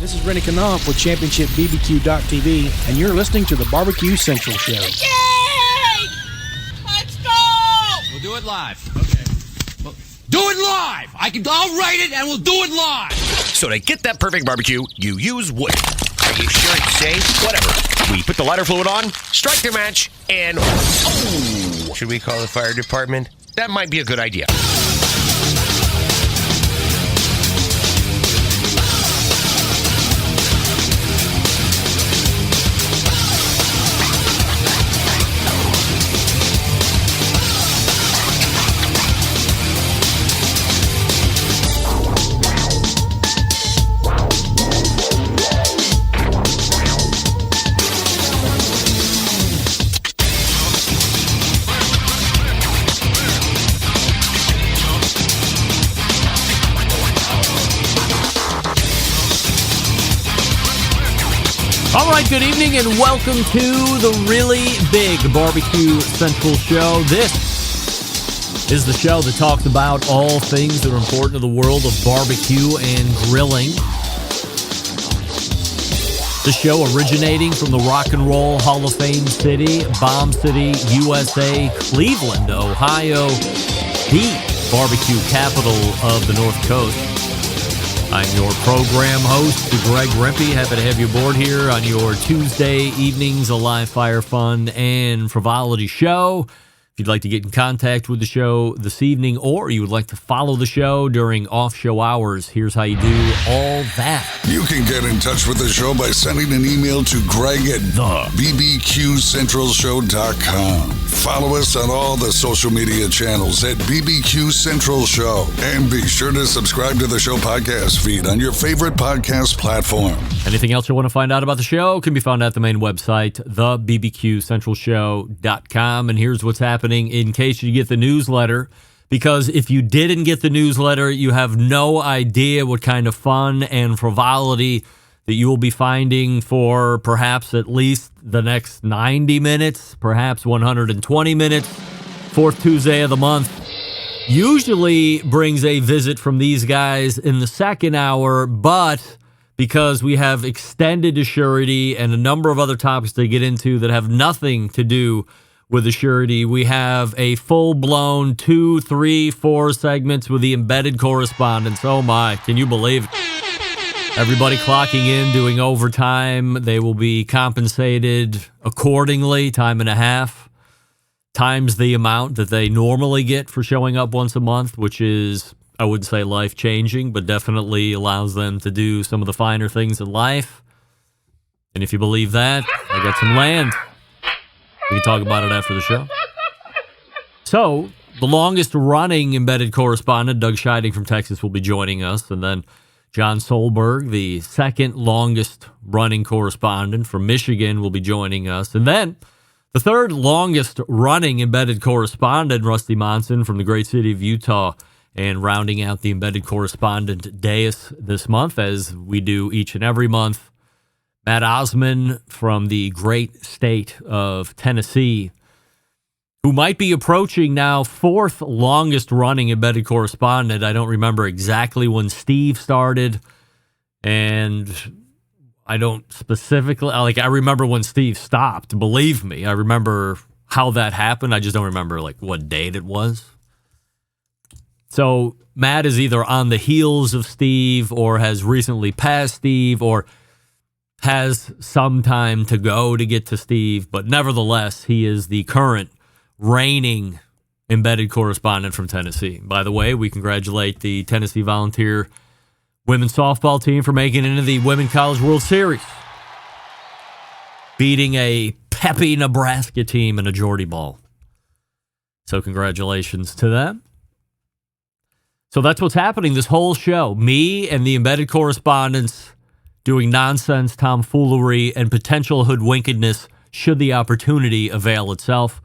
This is Rennie Knopf with Championship BBQ.TV, and you're listening to the BBQ Central Show. Yay! Let's go! We'll do it live. Okay. Well, do it live! I'll write it and we'll do it live! So to get that perfect barbecue, you use wood. Are you sure it's safe? Whatever. We put the lighter fluid on, strike the match, and... Oh! Should we call the fire department? That might be a good idea. All right, good evening and welcome to the really big BBQ Central Show. This is the show that talks about all things that are important to the world of barbecue and grilling. The show originating from the Rock and Roll Hall of Fame city, Bomb City, USA, Cleveland, Ohio, the barbecue capital of the North Coast. I'm your program host, Greg Rempe. Happy to have you aboard here on your Tuesday evenings, a live fire fun and frivolity show. If you'd like to get in contact with the show this evening, or you would like to follow the show during off-show hours, here's how you do all that. You can get in touch with the show by sending an email to Greg at BBQCentralShow.com. Follow us on all the social media channels at BBQ Central Show. And be sure to subscribe to the show podcast feed on your favorite podcast platform. Anything else you want to find out about the show can be found at the main website, thebbqcentralshow.com. And here's what's happening in case you get the newsletter, because if you didn't get the newsletter, you have no idea what kind of fun and frivolity that you will be finding for perhaps at least the next 90 minutes, perhaps 120 minutes. Fourth Tuesday of the month usually brings a visit from these guys in the second hour, but because we have extended Assurity and a number of other topics to get into that have nothing to do with Assurity, we have a full-blown 2, 3, 4 segments with the embedded correspondents. Oh my, can you believe it? Everybody clocking in, doing overtime. They will be compensated accordingly, time and a half, times the amount that they normally get for showing up once a month, which is, I wouldn't say life-changing, but definitely allows them to do some of the finer things in life. And if you believe that, I got some land. We can talk about it after the show. So, the longest-running embedded correspondent, Doug Scheiding from Texas, will be joining us. And then John Solberg, the second longest-running correspondent from Michigan, will be joining us. And then the third longest-running embedded correspondent, Rusty Monson from the great city of Utah, and rounding out the embedded correspondent dais this month, as we do each and every month, Matt Osman from the great state of Tennessee, who might be approaching now fourth longest running embedded correspondent. I don't remember exactly when Steve started, and I don't specifically, I remember when Steve stopped, believe me. I remember how that happened. I just don't remember what date it was. So Matt is either on the heels of Steve or has recently passed Steve or has some time to go to get to Steve, but nevertheless, he is the current reigning embedded correspondent from Tennessee. By the way, we congratulate the Tennessee Volunteer women's softball team for making it into the Women's College World Series, beating a peppy Nebraska team in a Geordie ball. So congratulations to them. So that's what's happening this whole show. Me and the embedded correspondents doing nonsense, tomfoolery, and potential hoodwinkedness should the opportunity avail itself.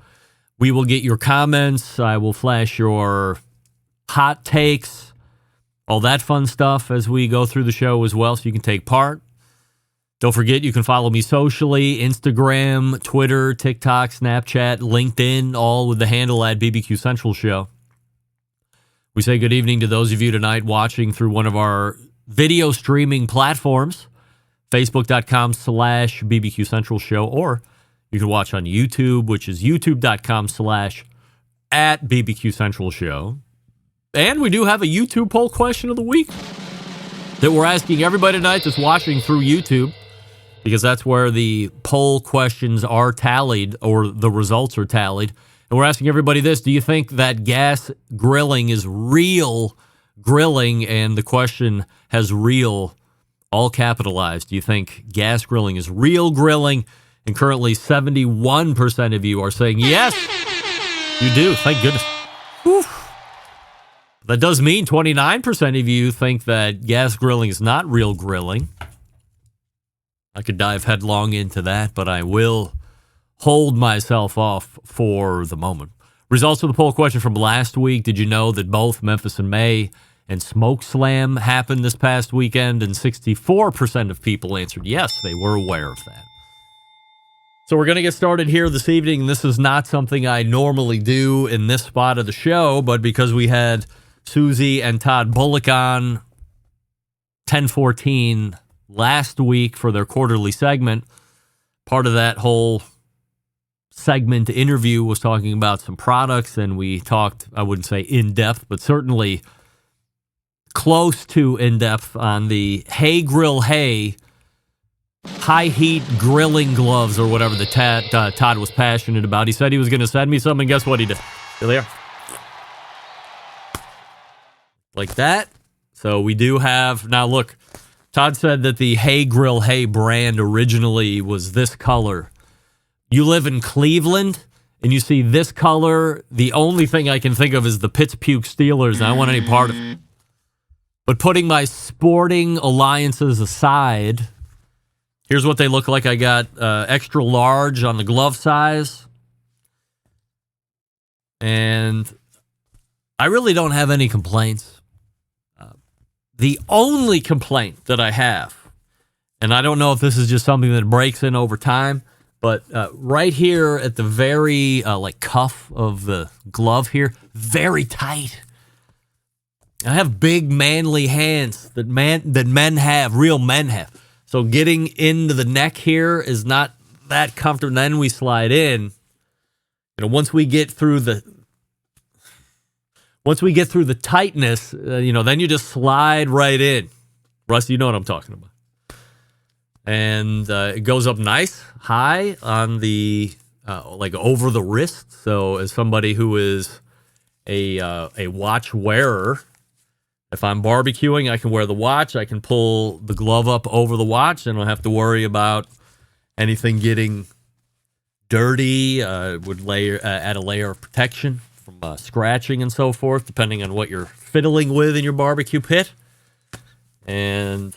We will get your comments. I will flash your hot takes, all that fun stuff as we go through the show as well, so you can take part. Don't forget, you can follow me socially, Instagram, Twitter, TikTok, Snapchat, LinkedIn, all with the handle at BBQ Central Show. We We say good evening to those of you tonight watching through one of our video streaming platforms. Facebook.com/BBQ Central Show, or you can watch on YouTube, which is youtube.com/@BBQ Central Show. And we do have a YouTube poll question of the week that we're asking everybody tonight that's watching through YouTube, because that's where the poll questions are tallied, or the results are tallied. And we're asking everybody this: do you think that gas grilling is real grilling? And the question has real all capitalized. Do you think gas grilling is real grilling? And currently 71% of you are saying yes, you do. Thank goodness. Whew. That does mean 29% of you think that gas grilling is not real grilling. I could dive headlong into that, but I will hold myself off for the moment. Results of the poll question from last week. Did you know that both Memphis in May and Smoke Slam happened this past weekend? And 64% of people answered yes, they were aware of that. So we're going to get started here this evening. This is not something I normally do in this spot of the show, but because we had Susie and Todd Bullock on 1014 last week for their quarterly segment, part of that whole segment interview was talking about some products, and we talked, I wouldn't say in-depth, but certainly close to in-depth on the Hey Grill Hey high heat grilling gloves, or whatever the Todd was passionate about. He said he was going to send me some, and guess what he did? Here they are. Like that. So we do have, now look, Todd said that the Hey Grill Hey brand originally was this color. You live in Cleveland and you see this color, the only thing I can think of is the Pittsburgh Steelers, and I don't want any part of it. But putting my sporting alliances aside, here's what they look like. I got extra large on the glove size. And I really don't have any complaints. The only complaint that I have, and I don't know if this is just something that breaks in over time, but right here at the very cuff of the glove here, very tight. I have big manly hands that men have, real men have. So getting into the neck here is not that comfortable. And then we slide in. You know, once we get through the tightness, then you just slide right in. Russ, you know what I'm talking about. And it goes up nice, high on the, over the wrist. So as somebody who is a watch wearer, if I'm barbecuing, I can wear the watch. I can pull the glove up over the watch, and I don't have to worry about anything getting dirty. Would add a layer of protection from scratching and so forth, depending on what you're fiddling with in your barbecue pit. And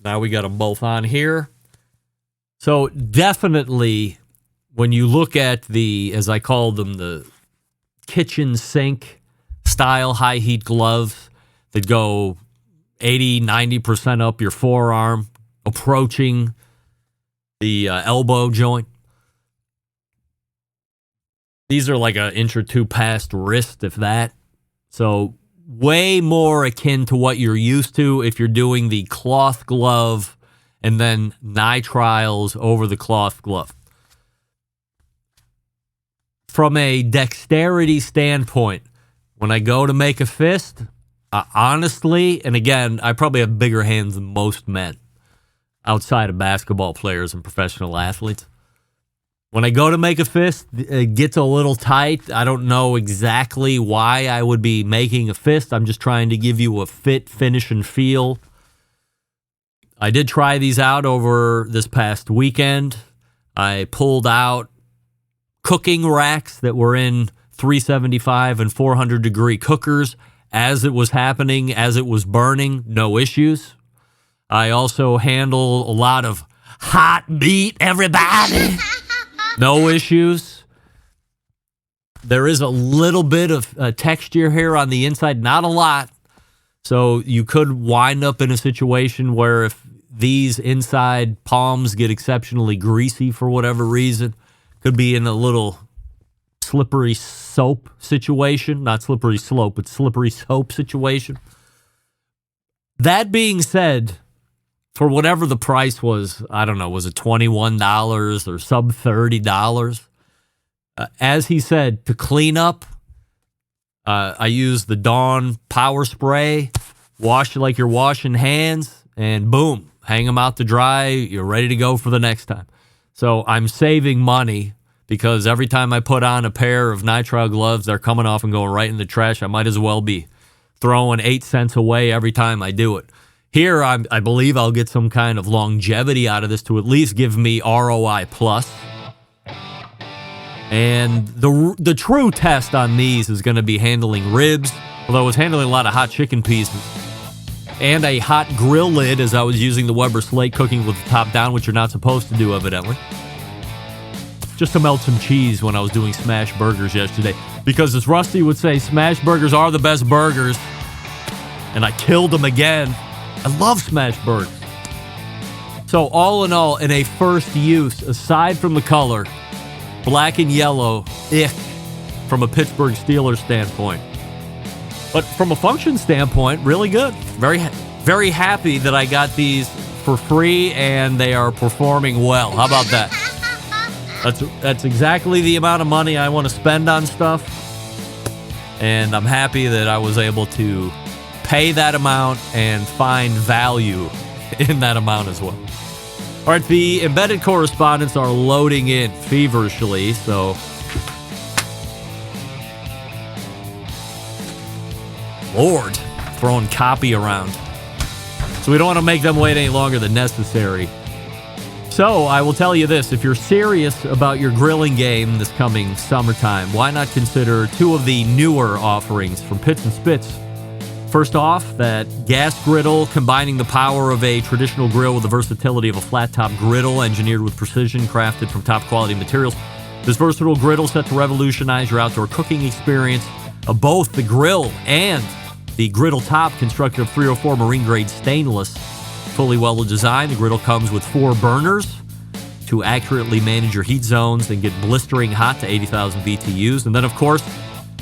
now we got them both on here. So definitely, when you look at the, as I call them, the kitchen sink style high heat gloves that go 80-90% up your forearm, approaching the elbow joint. These are like an inch or two past wrist, if that. So way more akin to what you're used to if you're doing the cloth glove and then nitriles over the cloth glove. From a dexterity standpoint, when I go to make a fist, honestly, and again, I probably have bigger hands than most men outside of basketball players and professional athletes. When I go to make a fist, it gets a little tight. I don't know exactly why I would be making a fist. I'm just trying to give you a fit, finish, and feel. I did try these out over this past weekend. I pulled out cooking racks that were in 375 and 400 degree cookers as it was happening, as it was burning, no issues. I also handle a lot of hot meat, everybody. No issues. There is a little bit of texture here on the inside, not a lot. So you could wind up in a situation where if these inside palms get exceptionally greasy for whatever reason, could be in a little slippery soap situation. Not slippery slope, but slippery soap situation. That being said, for whatever the price was, I don't know, was it $21 or sub $30? As he said, to clean up, I used the Dawn Power Spray, wash it like you're washing hands, and boom, hang them out to dry. You're ready to go for the next time. So I'm saving money because every time I put on a pair of nitrile gloves, they're coming off and going right in the trash. I might as well be throwing 8 cents away every time I do it. Here, I believe I'll get some kind of longevity out of this to at least give me ROI plus. And the true test on these is going to be handling ribs, although I was handling a lot of hot chicken pieces. And a hot grill lid as I was using the Weber Slate cooking with the top down, which you're not supposed to do, evidently. Just to melt some cheese when I was doing smash burgers yesterday. Because as Rusty would say, smash burgers are the best burgers. And I killed them again. I love smash burgers. So all in all, in a first use, aside from the color, black and yellow, from a Pittsburgh Steelers standpoint. But from a function standpoint, really good. Very, very happy that I got these for free and they are performing well. How about that? That's exactly the amount of money I want to spend on stuff. And I'm happy that I was able to pay that amount and find value in that amount as well. All right, the embedded correspondents are loading in feverishly, so Lord, throwing copy around. So we don't want to make them wait any longer than necessary. So I will tell you this, if you're serious about your grilling game this coming summertime, why not consider two of the newer offerings from Pits and Spits. First off, that gas griddle combining the power of a traditional grill with the versatility of a flat-top griddle engineered with precision, crafted from top-quality materials. This versatile griddle set to revolutionize your outdoor cooking experience. Both the grill and the griddle top constructed of 304 marine-grade stainless. Fully welded design, the griddle comes with 4 burners to accurately manage your heat zones and get blistering hot to 80,000 BTUs. And then, of course,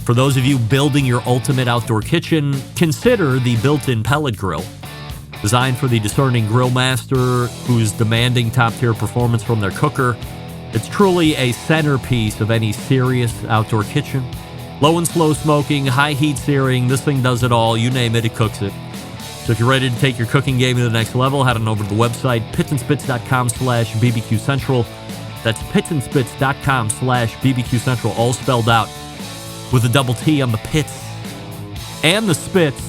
for those of you building your ultimate outdoor kitchen, consider the built-in pellet grill. Designed for the discerning grill master who's demanding top-tier performance from their cooker, it's truly a centerpiece of any serious outdoor kitchen. Low and slow smoking, high heat searing, this thing does it all. You name it, it cooks it. So if you're ready to take your cooking game to the next level, head on over to the website, pitsandspits.com/BBQ Central. That's pitsandspits.com/BBQ Central, all spelled out with a double T on the pits and the spits.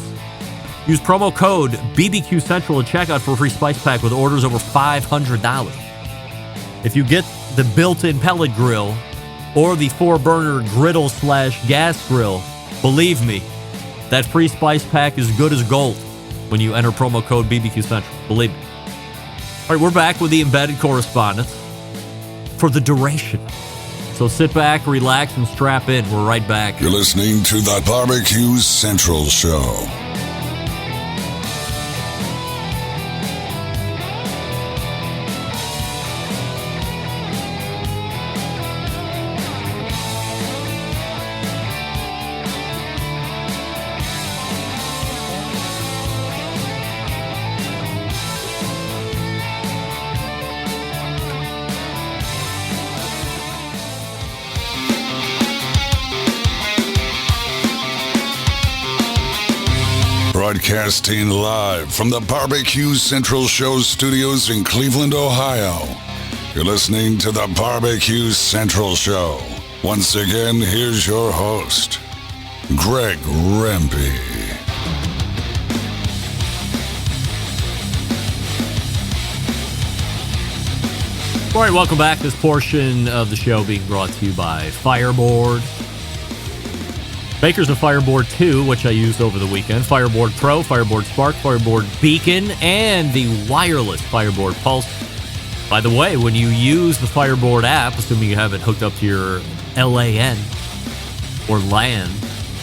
Use promo code BBQ Central at checkout for a free spice pack with orders over $500. If you get the built-in pellet grill or the 4-burner griddle/gas grill, believe me, that free spice pack is good as gold when you enter promo code BBQ Central. Believe me. All right, we're back with the embedded correspondence for the duration. So sit back, relax, and strap in. We're right back. You're listening to the BBQ Central Show. Broadcasting live from the BBQ Central Show studios in Cleveland, Ohio. You're listening to the BBQ Central Show. Once again, here's your host, Greg Rempe. All right, welcome back. This portion of the show being brought to you by Fireboard. Makers of Fireboard 2, which I used over the weekend. Fireboard Pro, Fireboard Spark, Fireboard Beacon, and the wireless Fireboard Pulse. By the way, when you use the Fireboard app, assuming you have it hooked up to your LAN or LAN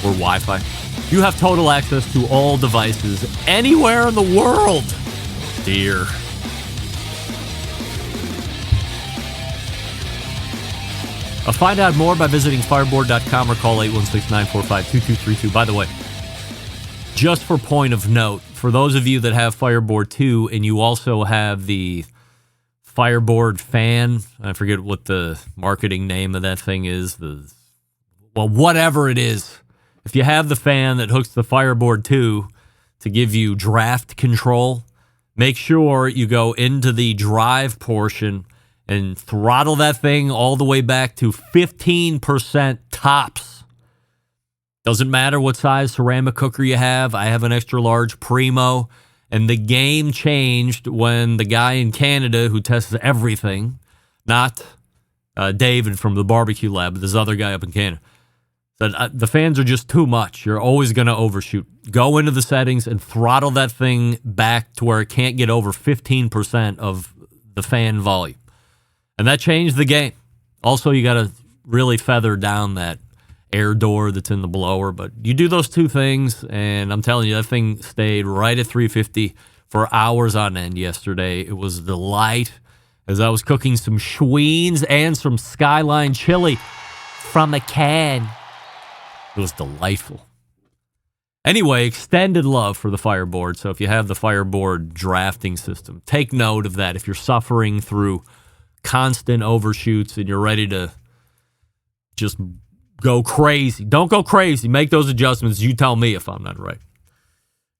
or Wi-Fi, you have total access to all devices anywhere in the world. Dear. Find out more by visiting fireboard.com or call 816-945-2232. By the way, just for point of note, for those of you that have Fireboard 2 and you also have the Fireboard fan, I forget what the marketing name of that thing is, whatever it is. If you have the fan that hooks the Fireboard 2 to give you draft control, make sure you go into the drive portion and throttle that thing all the way back to 15% tops. Doesn't matter what size ceramic cooker you have. I have an extra large Primo, and the game changed when the guy in Canada who tests everything, not David from the barbecue lab, but this other guy up in Canada, said the fans are just too much. You're always going to overshoot. Go into the settings and throttle that thing back to where it can't get over 15% of the fan volume. And that changed the game. Also, you got to really feather down that air door that's in the blower. But you do those two things, and I'm telling you, that thing stayed right at 350 for hours on end yesterday. It was a delight as I was cooking some Schweens and some Skyline chili from a can. It was delightful. Anyway, extended love for the Fireboard. So if you have the Fireboard drafting system, take note of that. If you're suffering through constant overshoots and you're ready to just go crazy, don't go crazy. Make those adjustments. You tell me if I'm not right.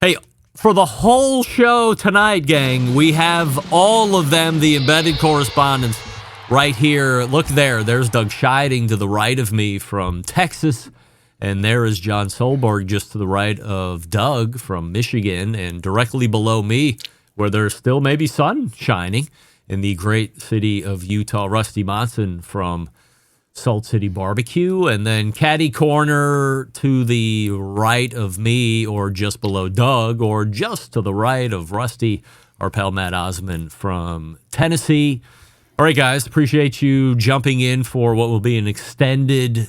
Hey, for the whole show tonight, gang, we have all of them, the embedded correspondents, right here. Look there. There's Doug Scheiding to the right of me from Texas. And there is John Solberg just to the right of Doug from Michigan. And directly below me, where there's still maybe sun shining, in the great city of Utah, Rusty Monson from Salt City Barbecue. And then catty corner to the right of me, or just below Doug, or just to the right of Rusty, our pal Matt Osman from Tennessee. All right, guys, appreciate you jumping in for what will be an extended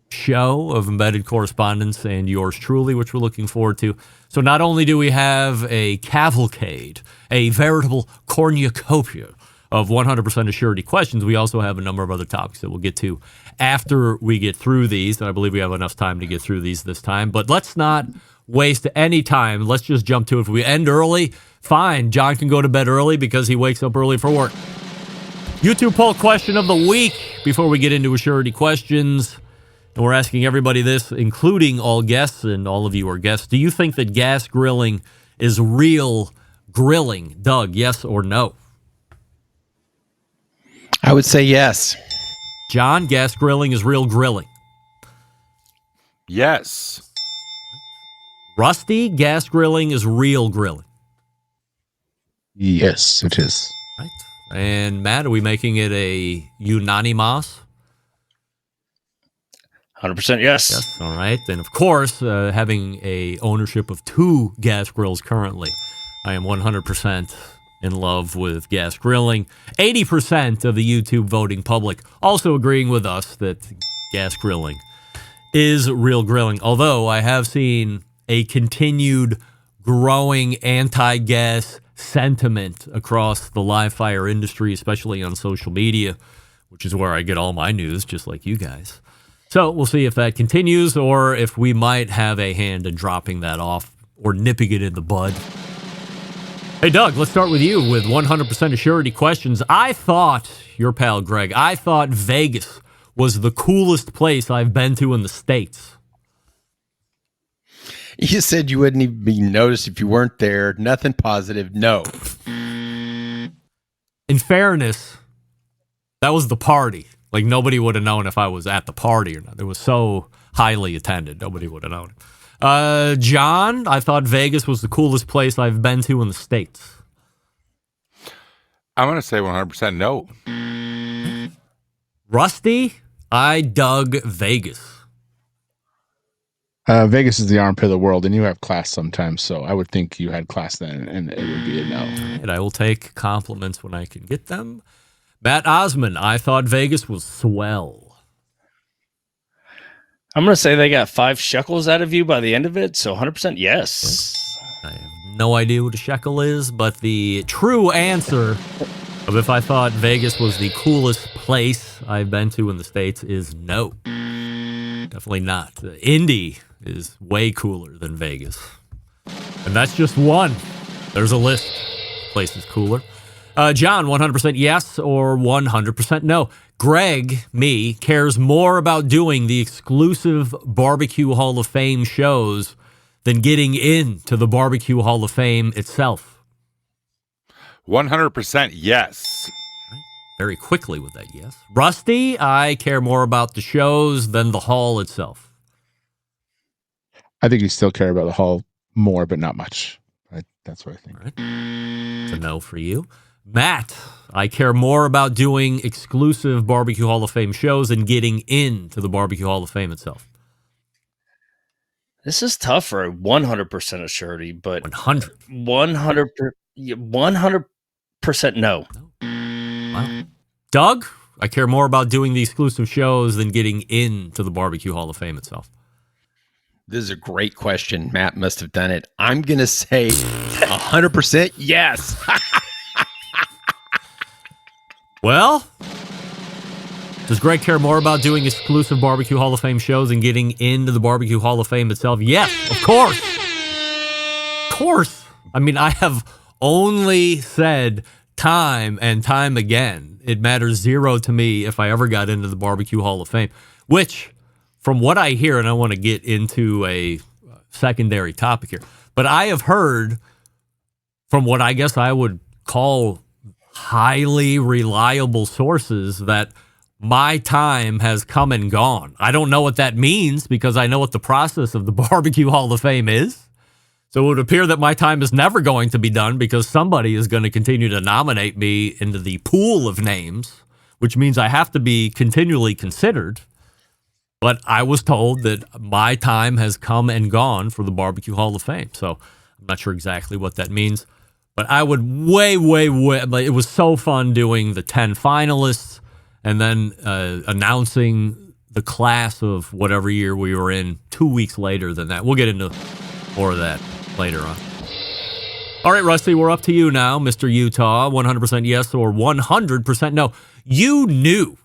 show of embedded correspondence and yours truly, which we're looking forward to. So not only do we have a cavalcade, a veritable cornucopia of 100% Assurity questions, we also have a number of other topics that we'll get to after we get through these, and I believe we have enough time to get through these this time. But let's not waste any time. Let's just jump to it. If we end early, fine. John can go to bed early because he wakes up early for work. YouTube poll question of the week before we get into Assurity questions. And we're asking everybody this, including all guests, and all of you are guests. Do you think that gas grilling is real grilling? Doug, yes or no? I would say yes. John, gas grilling is real grilling. Yes. Rusty, gas grilling is real grilling. Yes, it is. Right. And Matt, are we making it a unanimous? 100% yes. Yes, all right. And of course, having a ownership of 2 gas grills currently, I am 100% in love with gas grilling. 80% of the YouTube voting public also agreeing with us that gas grilling is real grilling. Although I have seen a continued growing anti-gas sentiment across the live fire industry, especially on social media, which is where I get all my news, just like you guys. So we'll see if that continues, or if we might have a hand in dropping that off or nipping it in the bud. Hey, Doug, let's start with you with 100% Assurity questions. I thought, your pal Greg, I thought Vegas was the coolest place I've been to in the States. You said you wouldn't even be noticed if you weren't there. Nothing positive. No. In fairness, that was the party. Like, nobody would have known if I was at the party or not. It was so highly attended, nobody would have known. John, I thought Vegas was the coolest place I've been to in the States. I'm going to say 100% no. Rusty, I dug Vegas. Vegas is the armpit of the world, and you have class sometimes, so I would think you had class then, and it would be a no. And I will take compliments when I can get them. Matt Osman, I thought Vegas was swell. I'm going to say they got 5 shekels out of you by the end of it, so 100% yes. I have no idea what a shekel is, but the true answer of if I thought Vegas was the coolest place I've been to in the States is no. Definitely not. Indy is way cooler than Vegas. And that's just one. There's a list. Place is cooler. John, 100% yes or 100% no. Greg, me, cares more about doing the exclusive BBQ Hall of Fame shows than getting into the BBQ Hall of Fame itself. 100% yes. Very quickly with that yes. Rusty, I care more about the shows than the hall itself. I think you still care about the hall more, but not much. That's what I think. All right. It's a no for you. Matt, I care more about doing exclusive BBQ Hall of Fame shows than getting into the BBQ Hall of Fame itself. This is tough for a 100% Assurity, but 100% no. Wow. Doug, I care more about doing the exclusive shows than getting into the BBQ Hall of Fame itself. This is a great question. Matt must have done it. I'm going to say 100% yes. Well, does Greg care more about doing exclusive BBQ Hall of Fame shows and getting into the BBQ Hall of Fame itself? Yes, of course. Of course. I mean, I have only said time and time again, it matters zero to me if I ever got into the BBQ Hall of Fame, which, from what I hear, and I want to get into a secondary topic here, but I have heard from what I guess I would call highly reliable sources that my time has come and gone. I don't know what that means because I know what the process of the BBQ Hall of Fame is. So it would appear that my time is never going to be done because somebody is going to continue to nominate me into the pool of names, which means I have to be continually considered. But I was told that my time has come and gone for the BBQ Hall of Fame. So I'm not sure exactly what that means. But I would it was so fun doing the 10 finalists and then announcing the class of whatever year we were in 2 weeks later than that. We'll get into more of that later on. All right, Rusty, we're up to you now, Mr. Utah. 100% yes or 100% no. You knew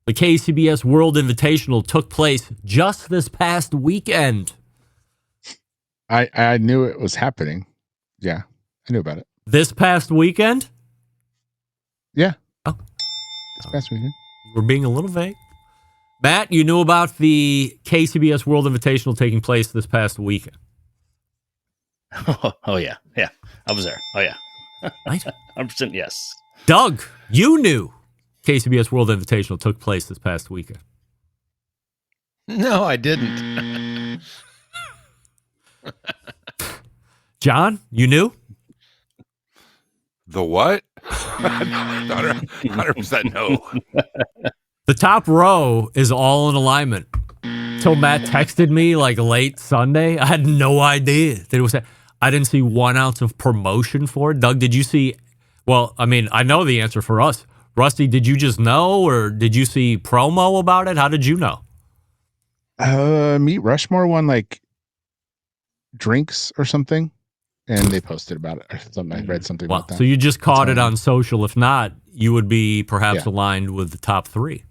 the KCBS World Invitational took place just this past weekend. I knew it was happening. Yeah, I knew about it. This past weekend? Yeah. Oh. This past weekend. We're being a little vague. Matt, you knew about the KCBS World Invitational taking place this past weekend. Oh yeah. Yeah. I was there. Oh, yeah. Right? 100% yes. Doug, you knew KCBS World Invitational took place this past weekend. No, I didn't. John, you knew? The what? 100% no. The top row is all in alignment. Till Matt texted me like late Sunday. I had no idea that it was that. I didn't see 1 ounce of promotion for it. Doug, did you see? Well, I mean, I know the answer for us. Rusty, did you just know or did you see promo about it? How did you know? Meet Rushmore won like drinks or something. And they posted about it or something. I read something about that. So you just caught it on social. If not, you would be perhaps aligned with the top three.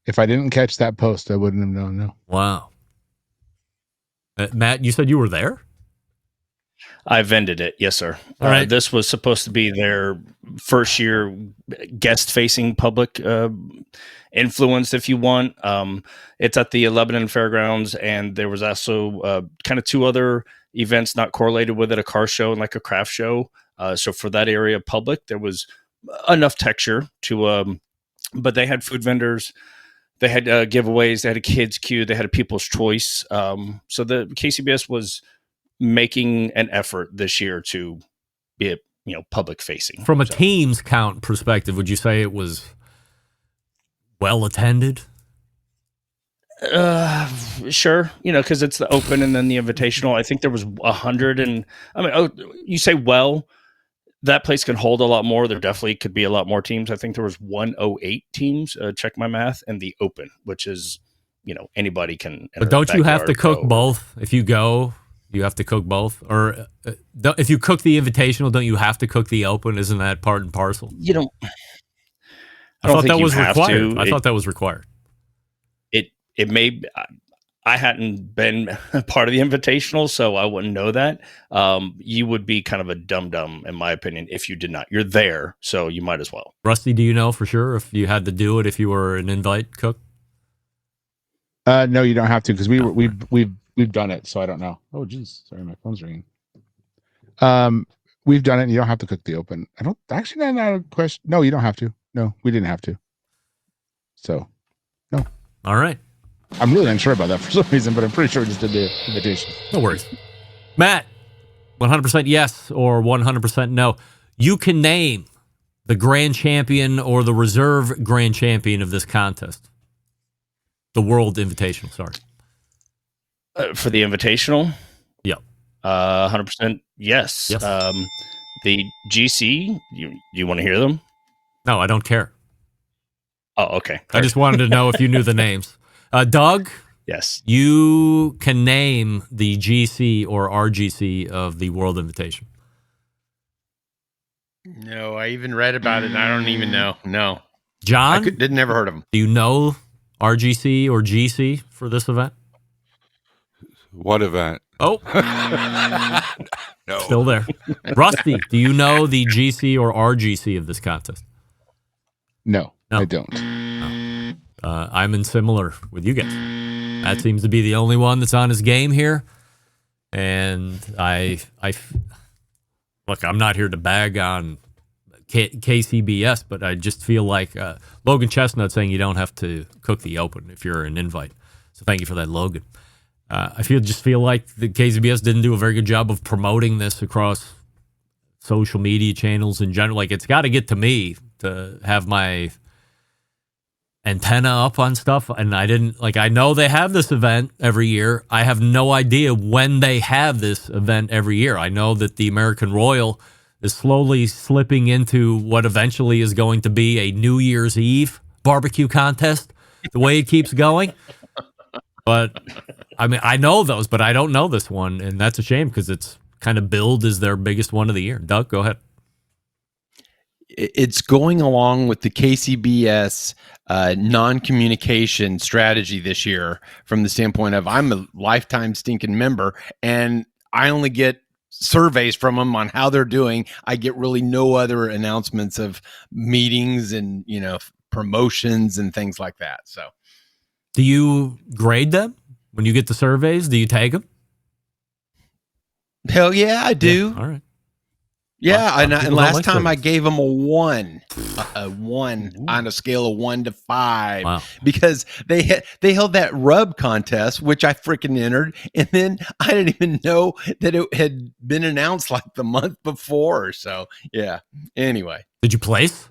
If I didn't catch that post, I wouldn't have known. No. Wow. Matt, you said you were there? I vended it. Yes, sir. All right. This was supposed to be their first year guest-facing public influence, if you want. It's at the Lebanon Fairgrounds, and there was also kind of two other events not correlated with it, a car show and like a craft show. So for that area public, there was enough texture to, but they had food vendors, they had giveaways, they had a kids queue, they had a people's choice. So the KCBS was making an effort this year to be, public facing. From a teams count perspective, would you say it was well attended? Sure. Because it's the open and then the invitational. I think there was 100 and you say, well, that place can hold a lot more. There definitely could be a lot more teams. I think there was 108 teams. Check my math, and the open, which is, anybody can. But don't you have to cook both? If you go, you have to cook both, or if you cook the invitational, don't you have to cook the open? Isn't that part and parcel? You don't. I thought that was required. I thought that was required. It may. I hadn't been part of the Invitational, so I wouldn't know that. You would be kind of a dum-dum, in my opinion, if you did not. You're there, so you might as well. Rusty, do you know for sure if you had to do it if you were an invite cook? No, you don't have to because we've done it, so I don't know. Oh, geez, sorry, my phone's ringing. We've done it. And you don't have to cook the open. I don't actually. Not a question. No, you don't have to. No, we didn't have to. So, no. All right. I'm really unsure about that for some reason, but I'm pretty sure we just did the invitation. No worries. Matt, 100% yes or 100% no. You can name the grand champion or the reserve grand champion of this contest. The World Invitational, sorry. For the Invitational? Yep. 100% yes. Yes. The GC, you want to hear them? No, I don't care. Oh, okay. I just wanted to know if you knew the names. Doug? Yes. You can name the GC or RGC of the World Invitation. No, I even read about it and I don't even know. No. John? Didn't never heard of them. Do you know RGC or GC for this event? What event? Oh. No. Still there. Rusty, do you know the GC or RGC of this contest? No, I don't. I'm in similar with you guys. That seems to be the only one that's on his game here. And look, I'm not here to bag on KCBS, but I just feel like Logan Chestnut saying you don't have to cook the open if you're an invite. So thank you for that, Logan. I just feel like the KCBS didn't do a very good job of promoting this across social media channels in general. Like, it's got to get to me to have my antenna up on stuff, and I didn't. Like, I know they have this event every year. I have no idea when they have this event every year. I know that the American Royal is slowly slipping into what eventually is going to be a New Year's Eve barbecue contest, the way it keeps going. But I mean, I know those, but I don't know this one, and that's a shame because it's kind of billed as their biggest one of the year. Doug, go ahead. It's going along with the KCBS non-communication strategy this year from the standpoint of I'm a lifetime stinking member, and I only get surveys from them on how they're doing. I get really no other announcements of meetings and, promotions and things like that. So, do you grade them when you get the surveys? Do you tag them? Hell yeah, I do. Yeah, all right. Yeah, and last time surveys. I gave them a 1 on a scale of 1 to 5, Wow. because they held that rub contest, which I freaking entered, and then I didn't even know that it had been announced like the month before. So yeah. Anyway, Did you place?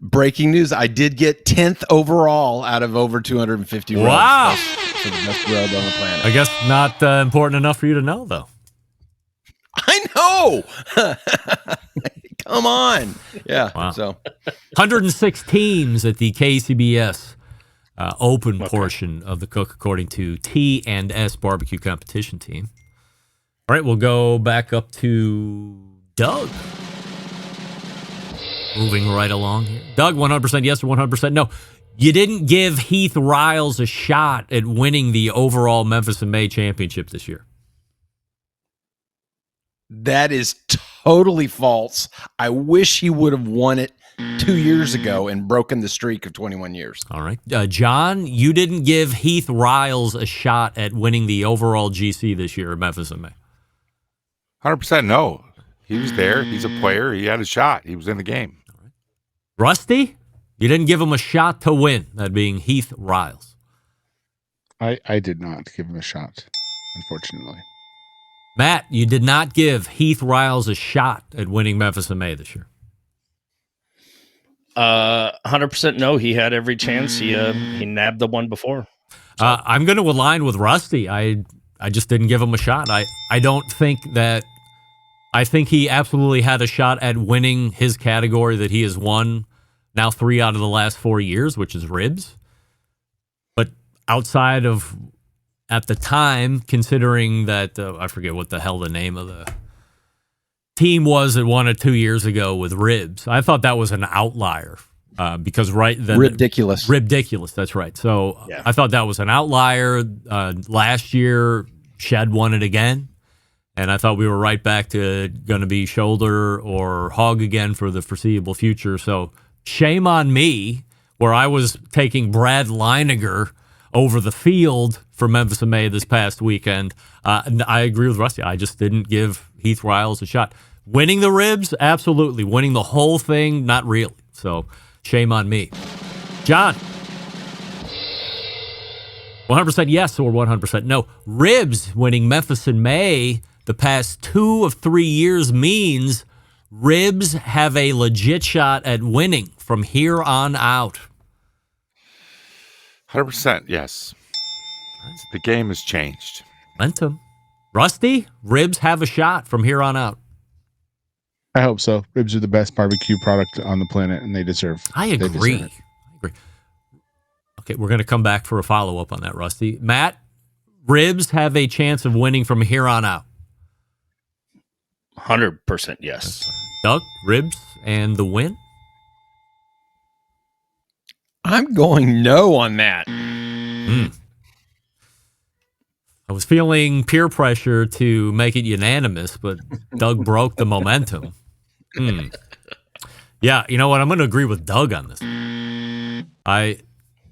Breaking news: I did get 10th overall out of over 250 rubs. Wow. For the best rub on the planet. I guess not important enough for you to know, though. I know. Come on. Yeah. Wow. So 106 teams at the KCBS open portion of the Cook, according to T&S Barbecue Competition Team. All right, we'll go back up to Doug. Moving right along here. Doug, 100% yes or 100% no. You didn't give Heath Riles a shot at winning the overall Memphis and May championship this year. that is totally false. I wish he would have won it 2 years ago and broken the streak of 21 years. All right. John, you didn't give Heath Riles a shot at winning the overall GC this year at Memphis and May. 100% no. He was there. He's a player. He had a shot. He was in the game. All right. Rusty, you didn't give him a shot to win, that being Heath Riles. I did not give him a shot, unfortunately. Matt, you did not give Heath Riles a shot at winning Memphis and May this year. 100% no. He had every chance. He nabbed the one before. So. I'm going to align with Rusty. I just didn't give him a shot. I don't think that. I think he absolutely had a shot at winning his category that he has won now 3 out of the last 4 years, which is ribs. But outside of, at the time, considering that, I forget what the hell the name of the team was that won it 2 years ago with ribs, I thought that was an outlier because ridiculous. Ridiculous. That's right. So I thought that was an outlier. Last year, Shed won it again. And I thought we were right back to going to be shoulder or hog again for the foreseeable future. So shame on me, where I was taking Brad Leiniger over the field for Memphis and May this past weekend. And I agree with Rusty. I just didn't give Heath Riles a shot. Winning the ribs, absolutely. Winning the whole thing, not really. So shame on me. John, 100% yes or 100% no. Ribs winning Memphis and May the past 2 of 3 years means Ribs have a legit shot at winning from here on out. 100% yes. The game has changed. Momentum. Rusty, Ribs have a shot from here on out. I hope so. Ribs are the best barbecue product on the planet, and they deserve. I agree. Okay, we're going to come back for a follow-up on that, Rusty. Matt, Ribs have a chance of winning from here on out. 100% yes. Doug, Ribs and the win? I'm going no on that. I was feeling peer pressure to make it unanimous, but Doug broke the momentum. Yeah, you know what? I'm going to agree with Doug on this.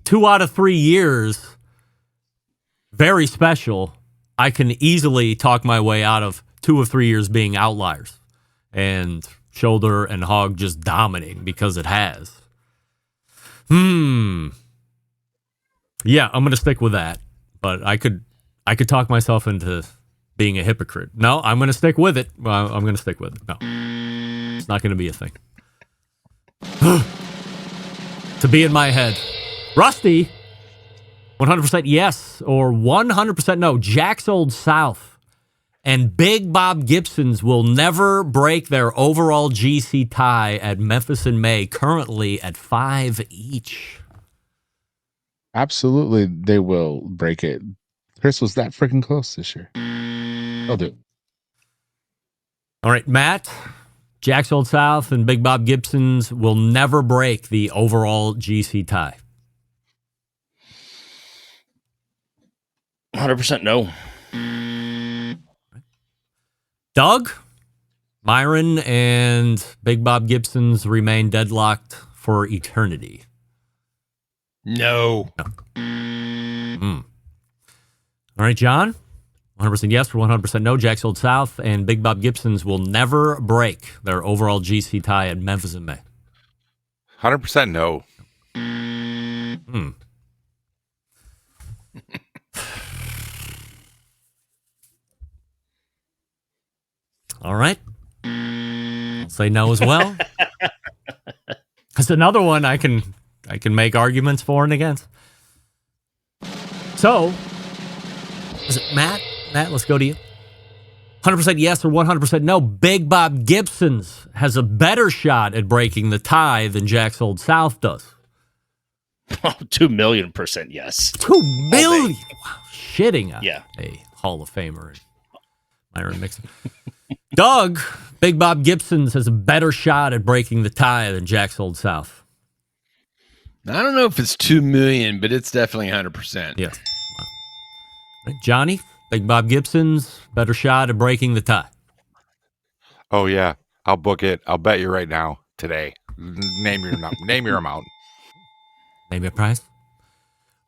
2 out of 3 years, very special. I can easily talk my way out of 2 of 3 years being outliers and shoulder and hog just dominating because it has. Yeah, I'm going to stick with that, but I could talk myself into being a hypocrite. No, I'm going to stick with it. Well, I'm going to stick with it. No, it's not going to be a thing. To be in my head. Rusty, 100% yes or 100% no. Jack's Old South and Big Bob Gibson's will never break their overall GC tie at Memphis and May, currently at 5 each. Absolutely, they will break it. Chris was that freaking close this year. I'll do it. All right, Matt, Jack's Old South and Big Bob Gibson's will never break the overall GC tie. 100% no. Doug, Myron, and Big Bob Gibson's remain deadlocked for eternity. No. All right, John, 100% yes or 100% no. Jack's Old South and Big Bob Gibson's will never break their overall GC tie at Memphis and May. 100% no. All right. I'll say no as well. That's another one I can make arguments for and against. So, is it Matt? Matt, let's go to you. 100% yes or 100% no. Big Bob Gibson's has a better shot at breaking the tie than Jack's Old South does. Oh, 2,000,000% yes. 2 million? Wow, shitting on Yeah. a Hall of Famer and Myron Mixon. Doug, Big Bob Gibson's has a better shot at breaking the tie than Jack's Old South. I don't know if it's 2 million, but it's definitely 100%. Yeah. Wow. Right, Johnny, Big Bob Gibson's better shot at breaking the tie. Oh yeah, I'll book it. I'll bet you right now today. Name your amount. Name your prize.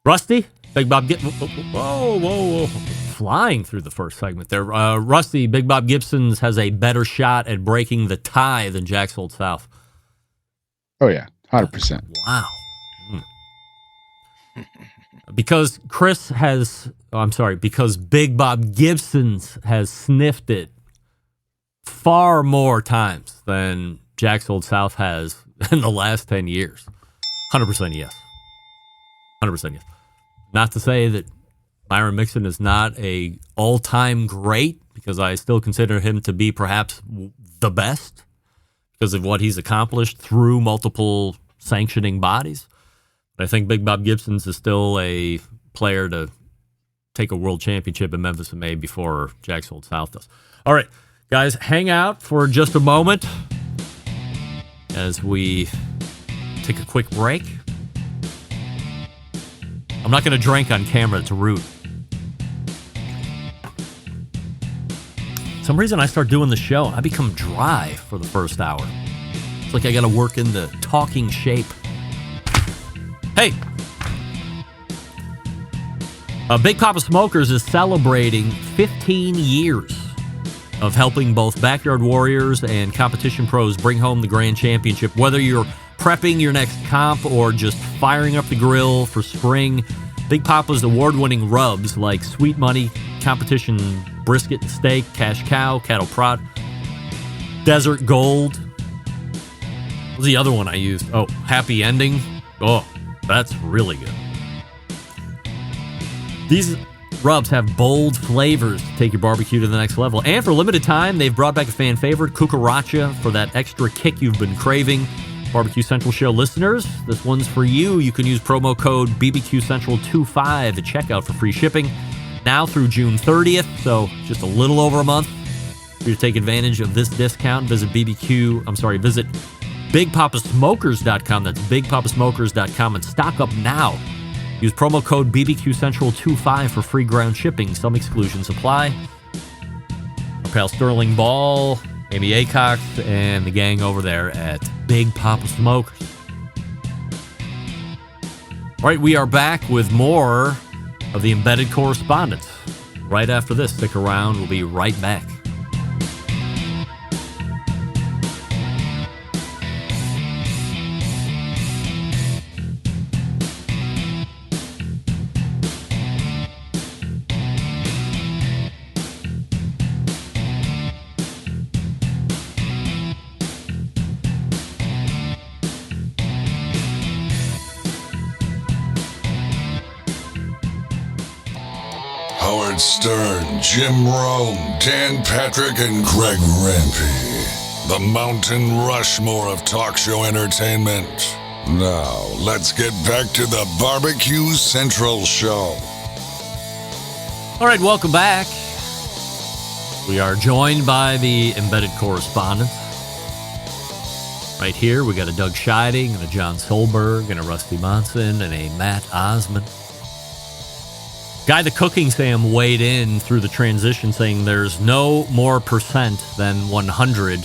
Rusty, Big Bob Gibson. Whoa. Flying through the first segment there. Rusty, Big Bob Gibson's has a better shot at breaking the tie than Jack's Old South. Oh, yeah. 100%. Wow. Because because Big Bob Gibson's has sniffed it far more times than Jack's Old South has in the last 10 years. 100% yes. 100% yes. Not to say that Myron Mixon is not a all-time great, because I still consider him to be perhaps the best because of what he's accomplished through multiple sanctioning bodies. But I think Big Bob Gibson's is still a player to take a world championship in Memphis and May before Jack's Old South does. All right, guys, hang out for just a moment as we take a quick break. I'm not going to drink on camera. It's rude. For some reason, I start doing the show, and I become dry for the first hour. It's like I got to work in the talking shape. Hey! Big Papa Smokers is celebrating 15 years of helping both backyard warriors and competition pros bring home the grand championship. Whether you're prepping your next comp or just firing up the grill for spring, Big Papa's award-winning rubs like Sweet Money, Competition Brisket and Steak, Cash Cow, Cattle Prod, Desert Gold. What was the other one I used? Oh, Happy Ending. Oh, that's really good. These rubs have bold flavors to take your barbecue to the next level. And for a limited time, they've brought back a fan favorite, Cucaracha, for that extra kick you've been craving. Barbecue Central Show listeners, this one's for you. You can use promo code BBQ Central 25 at checkout for free shipping now through June 30th, so just a little over a month. For you to take advantage of this discount, visit BigPapaSmokers.com. That's BigPapaSmokers.com and stock up now. Use promo code BBQ Central 25 for free ground shipping. Some exclusions apply. Our pal Sterling Ball, Amy Acox, and the gang over there at Big Papa Smokers. All right, we are back with more of the Embedded Correspondents. Right after this, stick around. We'll be right back. Howard Stern, Jim Rome, Dan Patrick, and Greg Rempe. The Mountain Rushmore of talk show entertainment. Now, let's get back to the Barbecue Central Show. All right, welcome back. We are joined by the Embedded Correspondents. Right here, we got a Doug Scheiding and a John Solberg and a Rusty Monson and a Matt Osmond. Guy the Cooking Sam weighed in through the transition saying there's no more percent than 100.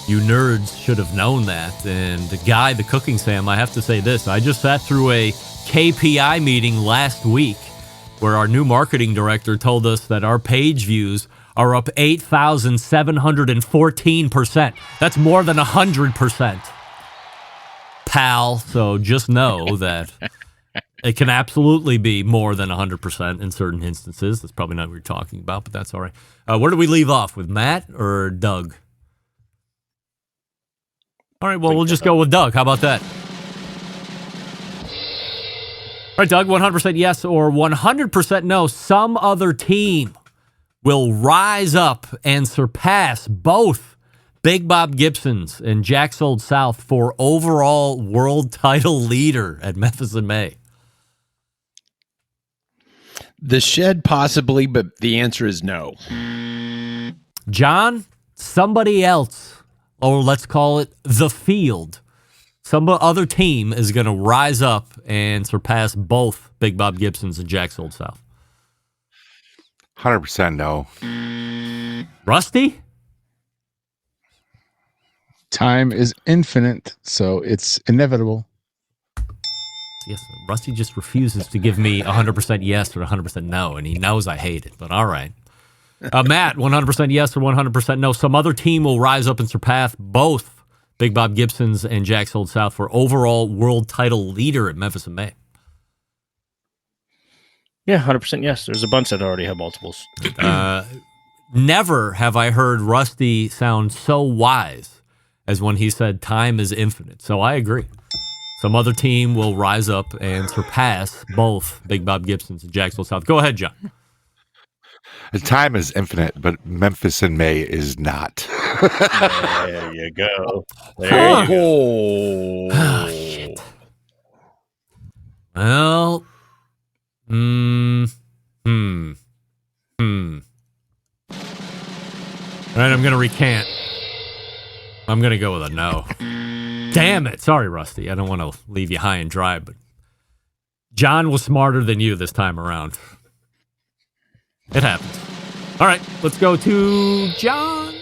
You nerds should have known that. And Guy the Cooking Sam, I have to say this. I just sat through a KPI meeting last week where our new marketing director told us that our page views are up 8,714%. That's more than 100%. Pal, so just know that it can absolutely be more than 100% in certain instances. That's probably not what you're talking about, but that's all right. Where do we leave off, with Matt or Doug? All right, well, we'll just go with Doug. How about that? All right, Doug, 100% yes or 100% no. Some other team will rise up and surpass both Big Bob Gibson's and Jack's Old South for overall world title leader at Memphis in May. The Shed possibly, but the answer is no. John, somebody else, or let's call it the field, some other team is going to rise up and surpass both Big Bob Gibson's and Jack's Old South. 100% no. Rusty? Time is infinite, so it's inevitable. Yes, Rusty just refuses to give me 100% yes or 100% no, and he knows I hate it, but all right. Matt, 100% yes or 100% no. Some other team will rise up and surpass both Big Bob Gibson's and Jack's Old South for overall world title leader at Memphis in May. Yeah, 100% yes. There's a bunch that already have multiples. Never have I heard Rusty sound so wise as when he said time is infinite. So I agree. Some other team will rise up and surpass both Big Bob Gibson's and Jack's Old South. Go ahead, John. Time is infinite, but Memphis in May is not. There you go. There you go. Oh, shit. Well, All right, I'm going to recant. I'm going to go with a no. Damn it. Sorry, Rusty. I don't want to leave you high and dry, but John was smarter than you this time around. It happens. All right, let's go to John.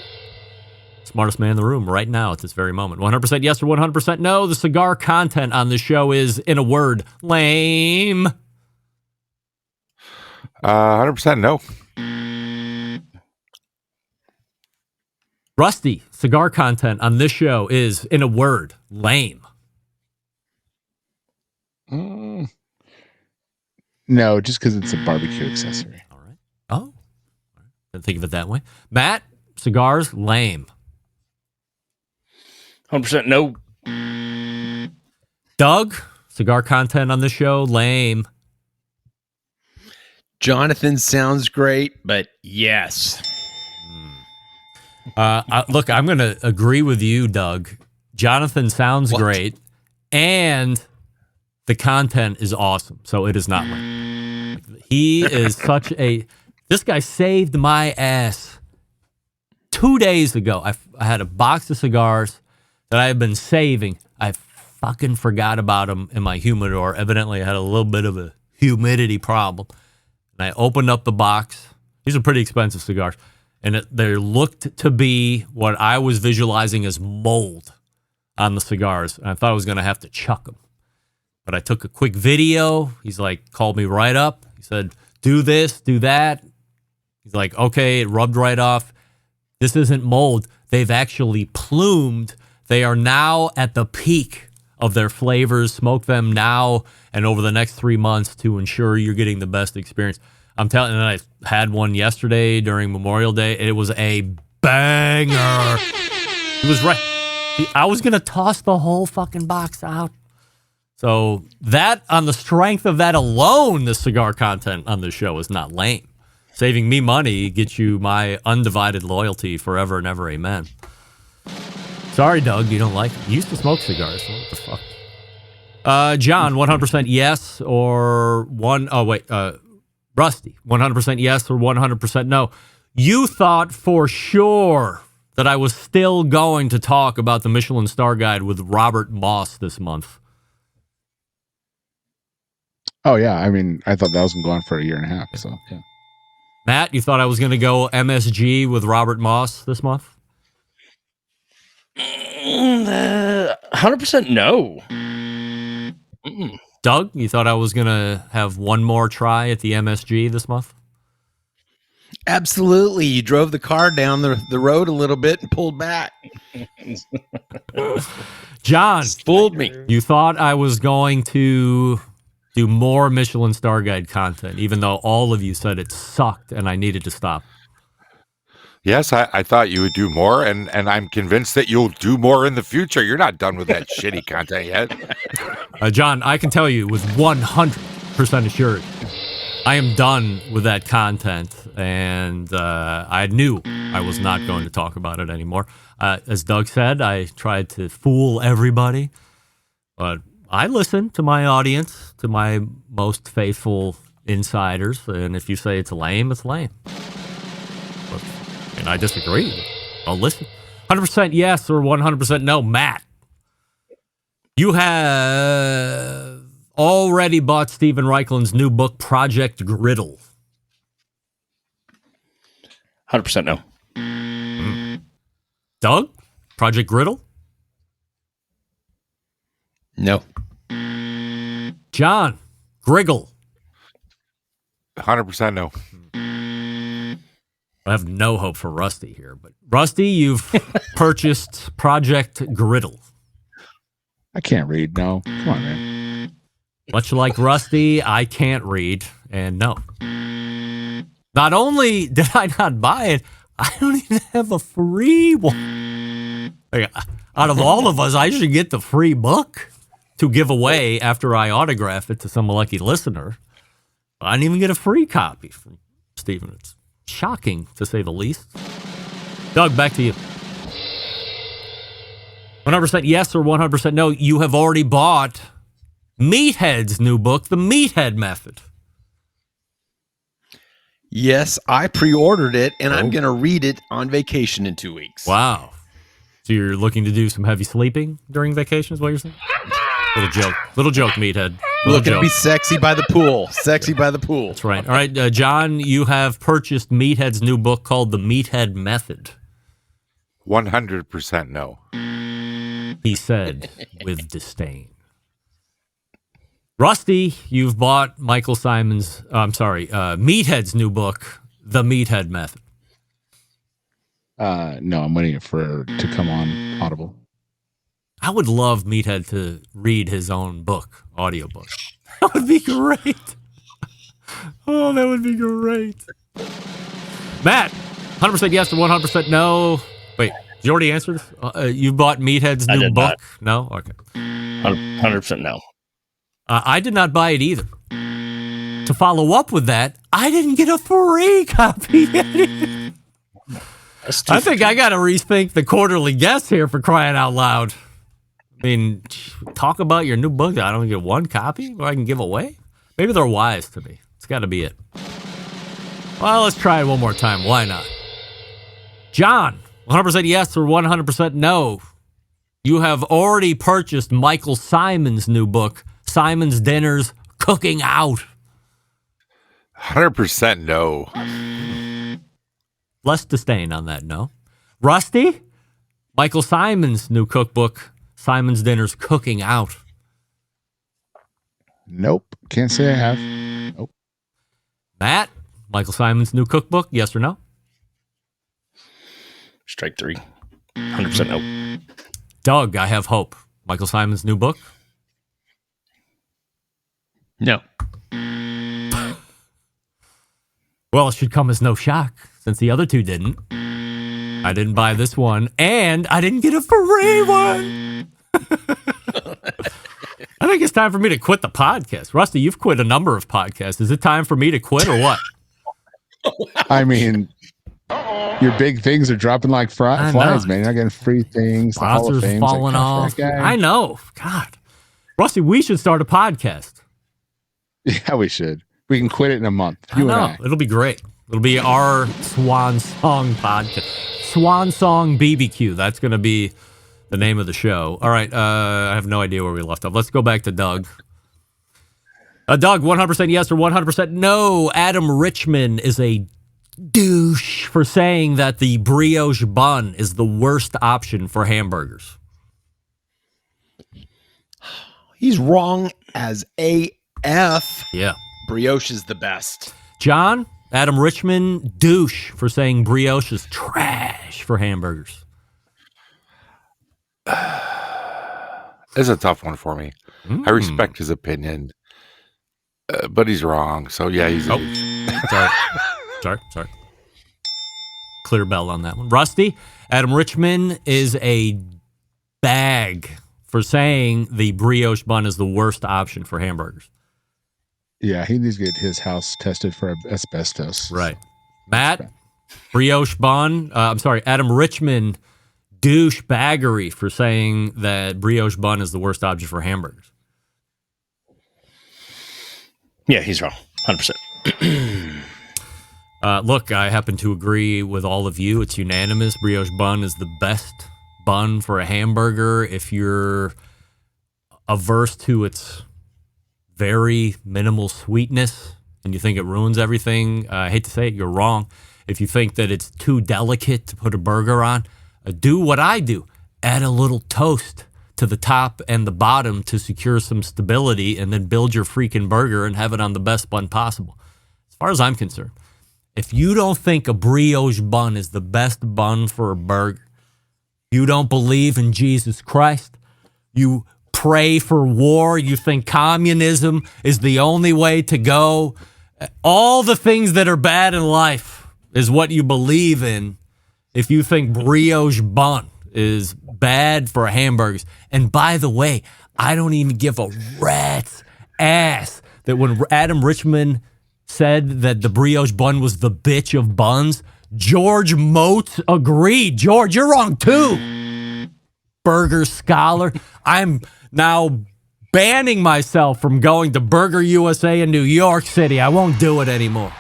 Smartest man in the room right now at this very moment. 100% yes or 100% no. The cigar content on this show is, in a word, lame. 100% no. Rusty, cigar content on this show is, in a word, lame. No, just because it's a barbecue accessory. All right. Oh, didn't think of it that way. Matt, cigars, lame. 100% no. Doug, cigar content on this show, lame. Jonathan sounds great, but yes. Look, I'm going to agree with you, Doug. Jonathan sounds great, and the content is awesome, so it is not lame. He is such a... This guy saved my ass 2 days ago. I had a box of cigars that I have been saving. I fucking forgot about them in my humidor. Evidently, I had a little bit of a humidity problem. And I opened up the box. These are pretty expensive cigars. And they looked to be what I was visualizing as mold on the cigars. And I thought I was going to have to chuck them. But I took a quick video. He's like, called me right up. He said, do this, do that. He's like, okay, it rubbed right off. This isn't mold. They've actually plumed. They are now at the peak of their flavors. Smoke them now and over the next 3 months to ensure you're getting the best experience. I'm telling you, I had one yesterday during Memorial Day. It was a banger. It was right. I was going to toss the whole fucking box out. So that, on the strength of that alone, the cigar content on this show is not lame. Saving me money gets you my undivided loyalty forever and ever, amen. Sorry, Doug, you don't like it. You used to smoke cigars. So what the fuck? John, 100% yes or Rusty, 100% yes or 100% no. You thought for sure that I was still going to talk about the Michelin Star Guide with Robert Moss this month. Oh, yeah. I mean, I thought that was going to go on for a year and a half. So, yeah. Matt, you thought I was going to go MSG with Robert Moss this month? 100% no. Mm-mm. Doug, you thought I was going to have one more try at the MSG this month? Absolutely. You drove the car down the road a little bit and pulled back. John, fooled me. You thought I was going to do more Michelin Star Guide content, even though all of you said it sucked and I needed to stop. Yes, I thought you would do more, and I'm convinced that you'll do more in the future. You're not done with that shitty content yet. John, I can tell you with 100% assurity, I am done with that content, and I knew I was not going to talk about it anymore. As Doug said, I tried to fool everybody, but I listen to my audience, to my most faithful insiders, and if you say it's lame, it's lame. And I disagree. I'll listen. 100% yes or 100% no. Matt, you have already bought Stephen Reichling's new book, Project Griddle. 100% no. Doug, Project Griddle? No. John, Griggle? 100% no. I have no hope for Rusty here, but Rusty, you've purchased Project Griddle. I can't read. No. Come on, man. Much like Rusty, I can't read, and no. Not only did I not buy it, I don't even have a free one. Like, out of all of us, I should get the free book to give away after I autograph it to some lucky listener. I didn't even get a free copy from Stephen. It's shocking, to say the least. Doug, back to you. 100% yes or 100% no. You have already bought Meathead's new book, The Meathead Method. Yes, I pre-ordered it, and I'm going to read it on vacation in 2 weeks. Wow. So you're looking to do some heavy sleeping during vacation is what you're saying? Little joke, meathead. Looking to be sexy by the pool. Sexy by the pool. That's right. All right, John, you have purchased Meathead's new book called The Meathead Method. 100% no. He said with disdain. Rusty, you've bought Meathead's new book, The Meathead Method. No, I'm waiting for it to come on Audible. I would love Meathead to read his own book, audiobook. That would be great. Oh, that would be great. Matt, 100% yes or 100% no. Wait, you already answered? You bought Meathead's new book? Not. No? Okay. 100% no. I did not buy it either. To follow up with that, I didn't get a free copy. I think I got to rethink the quarterly guest here for crying out loud. I mean, talk about your new book. I don't get one copy or I can give away. Maybe they're wise to me. It's got to be it. Well, let's try it one more time. Why not? John, 100% yes or 100% no. You have already purchased Michael Simon's new book, Simon's Dinners, Cooking Out. 100% no. Less disdain on that, no. Rusty, Michael Simon's new cookbook, Simon's Dinners, Cooking Out. Nope. Can't say I have. Nope. Matt, Michael Simon's new cookbook, yes or no? Strike 3. 100% no. Doug, I have hope. Michael Simon's new book? No. Well, it should come as no shock, since the other two didn't. I didn't buy this one, and I didn't get a free one. I think it's time for me to quit the podcast. Rusty, you've quit a number of podcasts. Is it time for me to quit or what? I mean, your big things are dropping like flies, man. You're not getting free things. The Hall of Sponsors Fame's falling off. I know. God. Rusty, we should start a podcast. Yeah, we should. We can quit it in a month. You and I. It'll be great. It'll be our Swan Song podcast. Swan Song BBQ. That's going to be the name of the show. All right. I have no idea where we left off. Let's go back to Doug. Doug, 100% yes or 100% no. Adam Richman is a douche for saying that the brioche bun is the worst option for hamburgers. He's wrong as AF. Yeah. Brioche is the best. John, Adam Richman, douche for saying brioche is trash for hamburgers. It's a tough one for me. I respect his opinion, but he's wrong. So, yeah, he's a douche. Sorry. Clear bell on that one. Rusty, Adam Richman is a bag for saying the brioche bun is the worst option for hamburgers. Yeah, he needs to get his house tested for asbestos. Right. Matt, brioche bun. Adam Richman, douche baggery for saying that brioche bun is the worst option for hamburgers. Yeah, he's wrong. 100%. Look, I happen to agree with all of you. It's unanimous. Brioche bun is the best bun for a hamburger. If you're averse to its very minimal sweetness and you think it ruins everything, I hate to say it, you're wrong. If you think that it's too delicate to put a burger on, do what I do. Add a little toast to the top and the bottom to secure some stability and then build your freaking burger and have it on the best bun possible. As far as I'm concerned, if you don't think a brioche bun is the best bun for a burger, you don't believe in Jesus Christ, you pray for war, you think communism is the only way to go, all the things that are bad in life is what you believe in if you think brioche bun is bad for hamburgers. And by the way, I don't even give a rat's ass that when Adam Richman said that the brioche bun was the bitch of buns, George Motes agreed. George, you're wrong too. Burger scholar. I'm now banning myself from going to Burger USA in New York City. I won't do it anymore.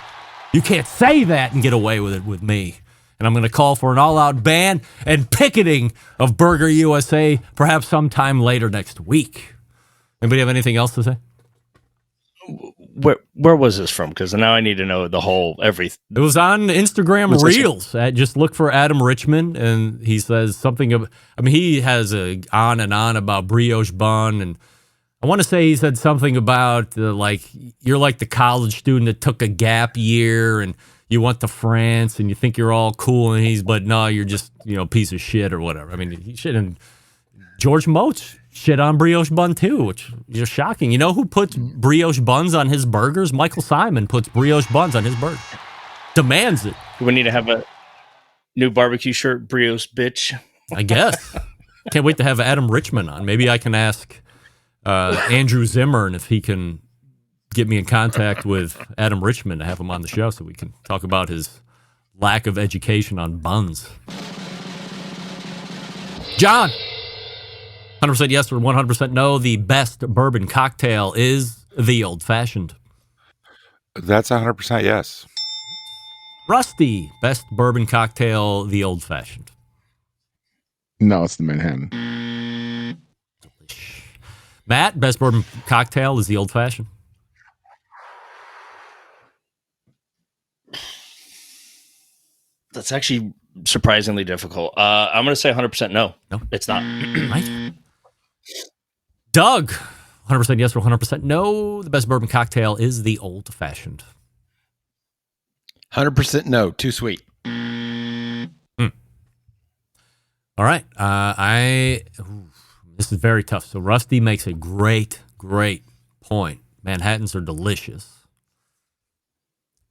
You can't say that and get away with it with me. And I'm going to call for an all-out ban and picketing of Burger USA perhaps sometime later next week. Anybody have anything else to say? Where was this from? Because now I need to know the whole everything. It was on Instagram Reels. Just look for Adam Richman, and he says something of. I mean, he has a on and on about brioche bun, and I want to say he said something about like you're like the college student that took a gap year and you went to France and you think you're all cool, and but no, you're just piece of shit or whatever. I mean, he shit, and George Moats shit on brioche bun too, which is just shocking. You know who puts brioche buns on his burgers? Michael Simon puts brioche buns on his burger. Demands it. We need to have a new barbecue shirt, brioche bitch. I guess. Can't wait to have Adam Richman on. Maybe I can ask Andrew Zimmern if he can get me in contact with Adam Richman to have him on the show so we can talk about his lack of education on buns. John! 100% yes or 100% no. The best bourbon cocktail is the old-fashioned. That's 100% yes. Rusty, best bourbon cocktail, the old-fashioned. No, it's the Manhattan. Matt, best bourbon cocktail is the old-fashioned. That's actually surprisingly difficult. I'm going to say 100% no. No, it's not. Right. Doug, 100% yes or 100% no. The best bourbon cocktail is the old-fashioned. 100% no. Too sweet. All right. This is very tough. So Rusty makes a great point. Manhattans are delicious.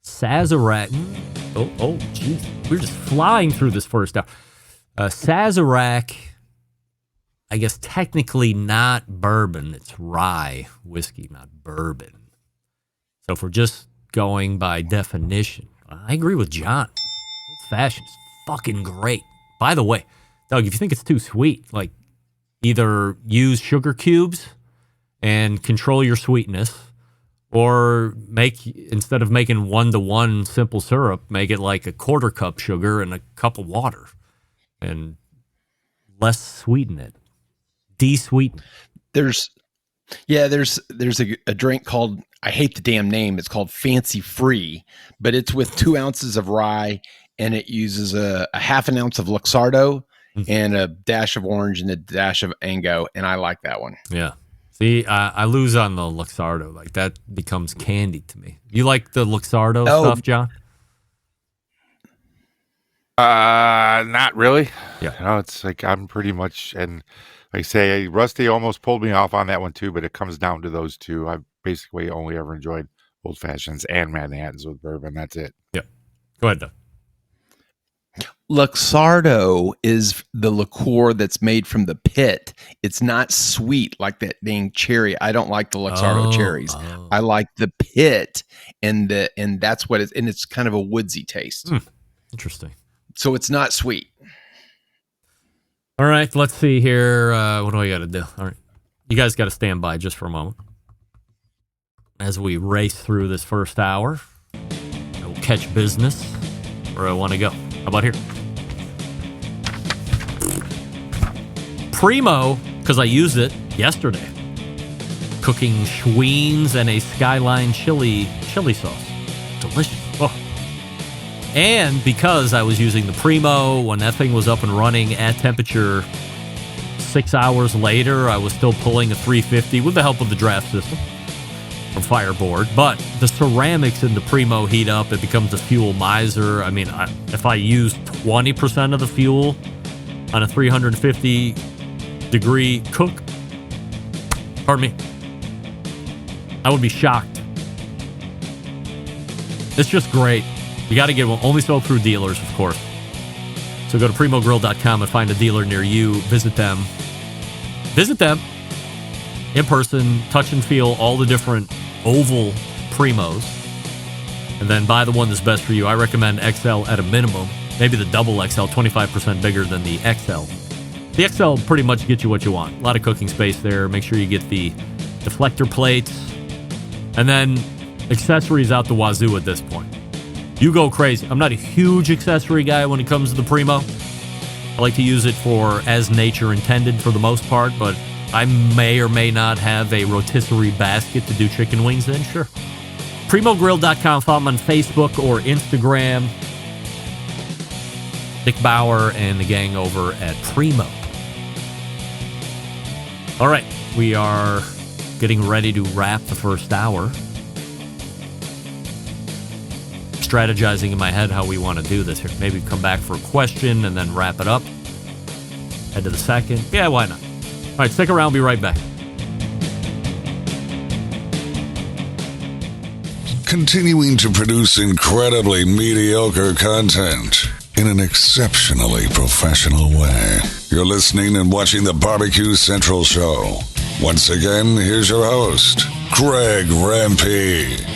Sazerac. Oh, geez. We're just flying through this first hour. Sazerac, I guess technically not bourbon. It's rye whiskey, not bourbon. So if we're just going by definition, I agree with John. Old fashioned is fucking great. By the way, Doug, if you think it's too sweet, like either use sugar cubes and control your sweetness, or instead of making 1-to-1 simple syrup, make it like a 1/4 cup sugar and a cup of water, and less sweeten it. De-sweeten. There's a drink called, I hate the damn name, it's called Fancy Free, but it's with 2 ounces of rye, and it uses a half an ounce of Luxardo and a dash of orange and a dash of Ango, and I like that one. Yeah. See, I lose on the Luxardo. Like, that becomes candy to me. You like the Luxardo stuff, John? Not really. Yeah. It's like I'm pretty much, and like I say, Rusty almost pulled me off on that one too, but it comes down to those two. I've basically only ever enjoyed old fashions and Manhattans with bourbon. That's it. Yeah. Go ahead, Doug. Luxardo is the liqueur that's made from the pit. It's not sweet like that dang cherry. I don't like the Luxardo cherries. I like the pit, and that's what it's, and it's kind of a woodsy taste. Interesting. So it's not sweet. All right, let's see here. What do I got to do? All right, you guys got to stand by just for a moment as we race through this first hour. I will catch business where I want to go. How about here? Primo, because I used it yesterday. Cooking Schweens and a Skyline chili sauce. Delicious. Oh. And because I was using the Primo, when that thing was up and running at temperature 6 hours later, I was still pulling a 350 with the help of the draft system from Fireboard. But the ceramics in the Primo heat up, it becomes a fuel miser. I mean, if I use 20% of the fuel on a 350 degree cook, pardon me, I would be shocked. It's just great. You got to get one. Only sold through dealers, of course. So go to primogrill.com and find a dealer near you. Visit them in person, touch and feel all the different oval Primos, and then buy the one that's best for you. I recommend XL at a minimum, maybe the double XL, 25% bigger than the XL. The XL pretty much gets you what you want. A lot of cooking space there. Make sure you get the deflector plates, and then accessories out the wazoo at this point. You go crazy. I'm not a huge accessory guy when it comes to the Primo. I like to use it for as nature intended for the most part, but I may or may not have a rotisserie basket to do chicken wings in. Sure. PrimoGrill.com. Follow them on Facebook or Instagram. Nick Bauer and the gang over at Primo. All right. We are getting ready to wrap the first hour. Strategizing in my head how we want to do this here. Maybe come back for a question and then wrap it up. Head to the second. Yeah, why not? All right, stick around. We'll be right back. Continuing to produce incredibly mediocre content in an exceptionally professional way. You're listening and watching the Barbecue Central Show. Once again, here's your host, Greg Rempe.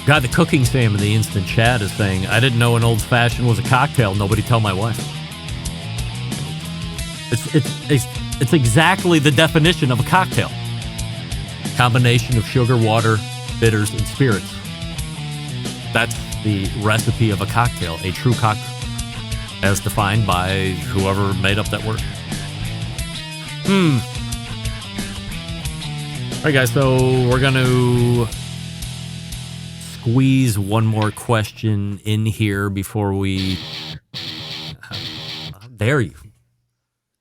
God, the cooking Sam in the instant chat is saying, I didn't know an old-fashioned was a cocktail. Nobody tell my wife. It's exactly the definition of a cocktail. Combination of sugar, water, bitters, and spirits. That's the recipe of a cocktail, a true cocktail, as defined by whoever made up that word. All right, guys, so we're going to squeeze one more question in here before we... How dare you?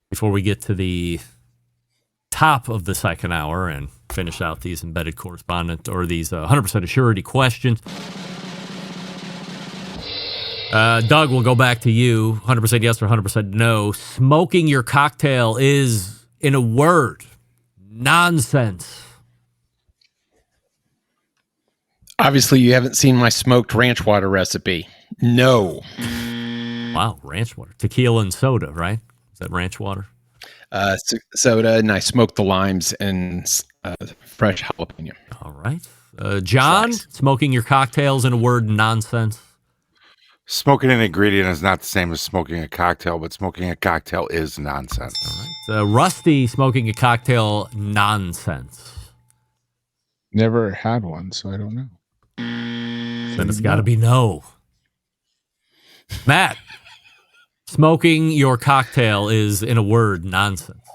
Before we get to the top of the second hour and finish out these embedded correspondent or these 100% Assurity questions. Doug, we'll go back to you. 100% yes or 100% no. Smoking your cocktail is, in a word, nonsense. Obviously, you haven't seen my smoked ranch water recipe. No. Wow, ranch water. Tequila and soda, right? Is that ranch water? Soda, and I smoked the limes and fresh jalapeno. All right. John, smoking your cocktails, in a word, nonsense. Smoking an ingredient is not the same as smoking a cocktail, but smoking a cocktail is nonsense. All right. Rusty, smoking a cocktail, nonsense. Never had one, so I don't know. Then it's got to be no. Matt, smoking your cocktail is, in a word, nonsense.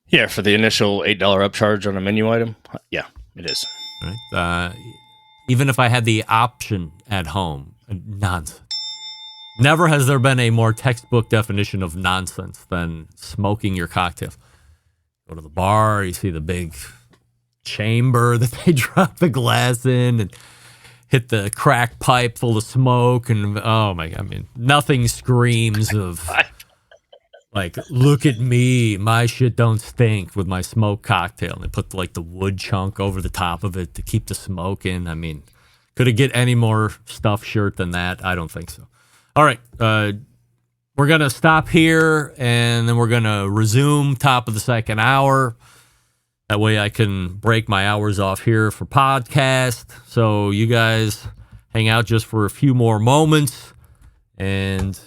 Yeah, for the initial $8 upcharge on a menu item. Yeah, it is. All right. Even if I had the option at home, nonsense. Never has there been a more textbook definition of nonsense than smoking your cocktail. Go to the bar, you see the big chamber that they drop the glass in and hit the crack pipe full of smoke, and oh my God, I mean, nothing screams of like, look at me, my shit don't stink with my smoked cocktail. And they put like the wood chunk over the top of it to keep the smoke in. I mean, could it get any more stuffed shirt than that? I don't think so. All right, we're gonna stop here and then we're gonna resume top of the second hour. That way I can break my hours off here for podcast. So you guys hang out just for a few more moments, and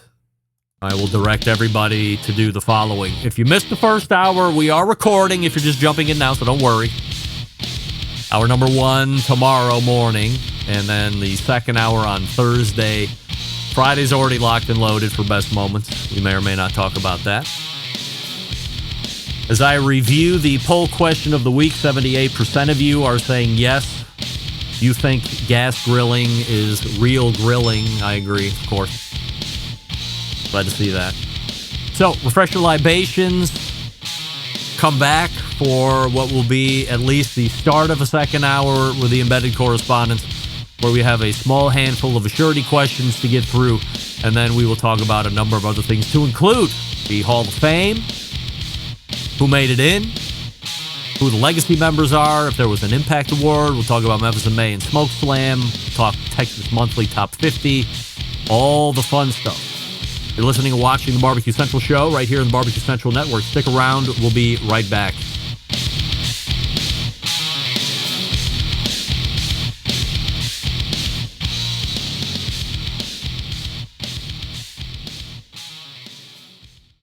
I will direct everybody to do the following. If you missed the first hour, we are recording if you're just jumping in now, so don't worry. Hour number 1 tomorrow morning, and then the second hour on Thursday. Friday's already locked and loaded for best moments. We may or may not talk about that. As I review the poll question of the week, 78% of you are saying yes. You think gas grilling is real grilling. I agree, of course. Glad to see that. So, refresh your libations. Come back for what will be at least the start of a second hour with the embedded correspondence, where we have a small handful of Assurity questions to get through, and then we will talk about a number of other things to include the Hall of Fame, who made it in, who the legacy members are, if there was an Impact Award. We'll talk about Memphis in May and Smoke Slam, talk Texas Monthly Top 50, all the fun stuff. You're listening and watching the Barbecue Central Show right here in the Barbecue Central Network. Stick around. We'll be right back.